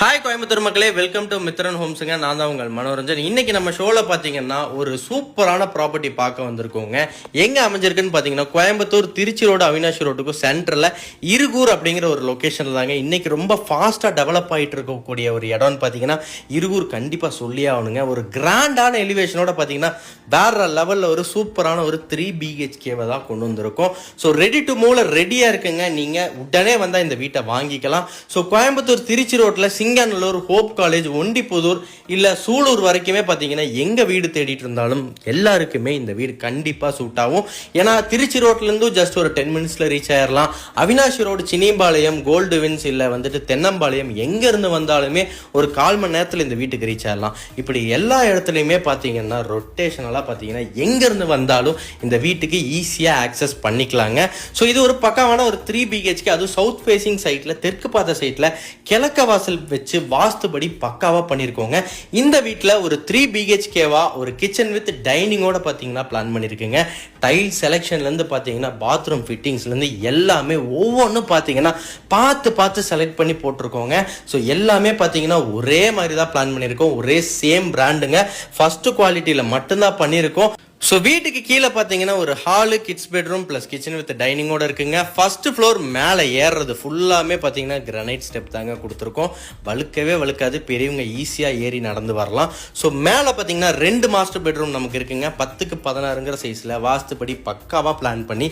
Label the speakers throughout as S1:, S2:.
S1: Hi Coimbatore மக்களே, welcome to Mithran ஹோம்ஸுங்க. நான் தான் உங்கள் மனோரஞ்சன். இன்னைக்கு நம்ம ஷோவில் பார்த்தீங்கன்னா ஒரு சூப்பரான ப்ராப்பர்ட்டி பார்க்க வந்திருக்கோங்க. எங்கே அமைஞ்சிருக்குன்னு பார்த்தீங்கன்னா கோயம்புத்தூர் திருச்சி ரோடு அவினாஷி ரோட்டுக்கும் சென்டரில் இருகூர் அப்படிங்கிற ஒரு லொக்கேஷனில் தாங்க இன்னைக்கு ரொம்ப ஃபாஸ்ட்டாக டெவலப் ஆகிட்டு இருக்கக்கூடிய ஒரு இடம்னு பார்த்தீங்கன்னா இருகூர் கண்டிப்பாக சொல்லி ஆகணுங்க. ஒரு கிராண்டான எலிவேஷனோட பார்த்தீங்கன்னா வேற லெவலில் ஒரு சூப்பரான ஒரு 3 BHKவை தான் கொண்டு வந்திருக்கோம். ஸோ ரெடி டு மூவ்ல ரெடியாக இருக்குங்க. நீங்கள் உடனே வந்தால் இந்த வீட்டை வாங்கிக்கலாம். ஸோ கோயம்புத்தூர் திருச்சி ரோட்டில் சிங்காநல்லூர், ஹோப் காலேஜ், ஒண்டிப்புதூர் இல்லை சூலூர் வரைக்குமே பார்த்தீங்கன்னா எங்கே வீடு தேடிட்டு இருந்தாலும் எல்லாருக்குமே இந்த வீடு கண்டிப்பாக சூட் ஆகும். ஏன்னா திருச்சி ரோட்லேருந்து ஜஸ்ட் ஒரு 10 மினிட்ஸில் ரீச் ஆயிடலாம். அவினாஷி ரோடு, சினிபாளையம், கோல்டு வின்ஸ் இல்லை வந்துட்டு தென்னம்பாளையம் எங்கேருந்து வந்தாலுமே ஒரு 1/4 மணி நேரத்தில் இந்த வீட்டுக்கு ரீச் ஆயிடலாம். இப்படி எல்லா இடத்துலையுமே பார்த்தீங்கன்னா ரொட்டேஷனலாக பார்த்தீங்கன்னா எங்கேருந்து வந்தாலும் இந்த வீட்டுக்கு ஈஸியாக ஆக்சஸ் பண்ணிக்கலாங்க. ஸோ இது ஒரு பக்காவான ஒரு 3 BHK, அதுவும் சவுத் ஃபேசிங் சைட்டில், தெற்கு பார்த்த சைட்டில் கிழக்க வாசல் வச்சு வாஸ்துபடி பக்காவா பண்ணியிருக்கோங்க. இந்த வீட்டில் ஒரு 3 BHKவா ஒரு கிச்சன் வித் டைனிங்கோட பார்த்தீங்கன்னா பிளான் பண்ணியிருக்குங்க. டைல் செலெக்ஷன்லேருந்து பார்த்தீங்கன்னா பாத்ரூம் ஃபிட்டிங்ஸ்லேருந்து எல்லாமே ஒவ்வொன்றும் பார்த்தீங்கன்னா பார்த்து செலக்ட் பண்ணி போட்டிருக்கோங்க. ஸோ எல்லாமே பார்த்தீங்கன்னா ஒரே மாதிரி தான் பிளான் பண்ணியிருக்கோம். ஒரே சேம் பிராண்டுங்க. ஃபர்ஸ்ட் குவாலிட்டியில் மட்டும்தான் பண்ணியிருக்கோம். ஸோ வீட்டுக்கு கீழே பார்த்தீங்கன்னா ஒரு hall, kids bedroom plus kitchen with டைனிங்கோட இருக்குங்க. ஃபர்ஸ்ட் ஃப்ளோர் மேலே ஏறுறது ஃபுல்லாமே பார்த்தீங்கன்னா கிரானைட் ஸ்டெப் தாங்க கொடுத்துருக்கோம். வழுக்காது, பெரியவங்க ஈஸியாக ஏறி நடந்து வரலாம். ஸோ மேலே பார்த்தீங்கன்னா 2 மாஸ்டர் பெட்ரூம் நமக்கு இருக்குங்க. 10க்கு 16ங்கிற சைஸில் வாஸ்துபடி பக்காவாக பிளான் பண்ணி,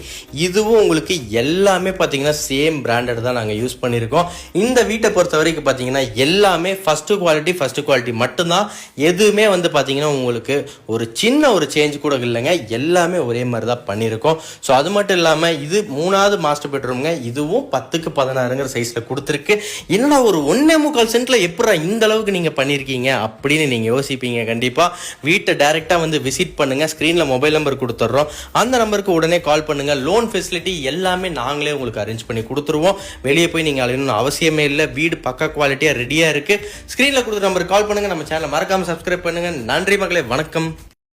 S1: இதுவும் உங்களுக்கு எல்லாமே பார்த்தீங்கன்னா சேம் பிராண்டட் தான் நாங்கள் யூஸ் பண்ணியிருக்கோம். இந்த வீட்டை பொறுத்த வரைக்கும் பார்த்தீங்கன்னா எல்லாமே ஃபர்ஸ்ட் குவாலிட்டி மட்டும்தான். எதுவுமே வந்து பார்த்தீங்கன்னா உங்களுக்கு ஒரு சின்ன ஒரு சேஞ்ச் கூட இல்லைங்க. எல்லாமே ஒரே மாதிரி தான் பண்ணியிருக்கோம். ஸோ அது மட்டும் இல்லாமல் இது 3வது மாஸ்டர் பெட்ரூம்ங்க. இதுவும் 10க்கு 16ங்கிற சைஸில் கொடுத்துருக்கு. என்னடா ஒரு 1.25 சென்ட்ல எப்படா இந்த அளவுக்கு நீங்கள் பண்ணியிருக்கீங்க அப்படின்னு நீங்கள் யோசிப்பீங்க. கண்டிப்பாக வீட்டை டைரெக்டாக வந்து விசிட் பண்ணுங்கள். ஸ்க்ரீனில் மொபைல் நம்பர் கொடுத்துட்றோம். அந்த நம்பருக்கு உடனே கால் பண்ணுங்கள். லோன் ஃபெசிலிட்டி எல்லாமே நாங்களே உங்களுக்கு அரேஞ்ச் பண்ணி கொடுத்துருவோம். வெளியே போய் நீங்கள் அழையணும்னு அவசியமே இல்லை. வீடு பக்கா குவாலிட்டியாக ரெடியாக இருக்குது. ஸ்க்ரீனில் கொடுக்குற நம்பருக்கு கால் பண்ணுங்கள். நம்ம சேனலை மறக்காமல் சப்ஸ்கிரைப் பண்ணுங்கள். நன்றி மக்களே, வணக்கம்.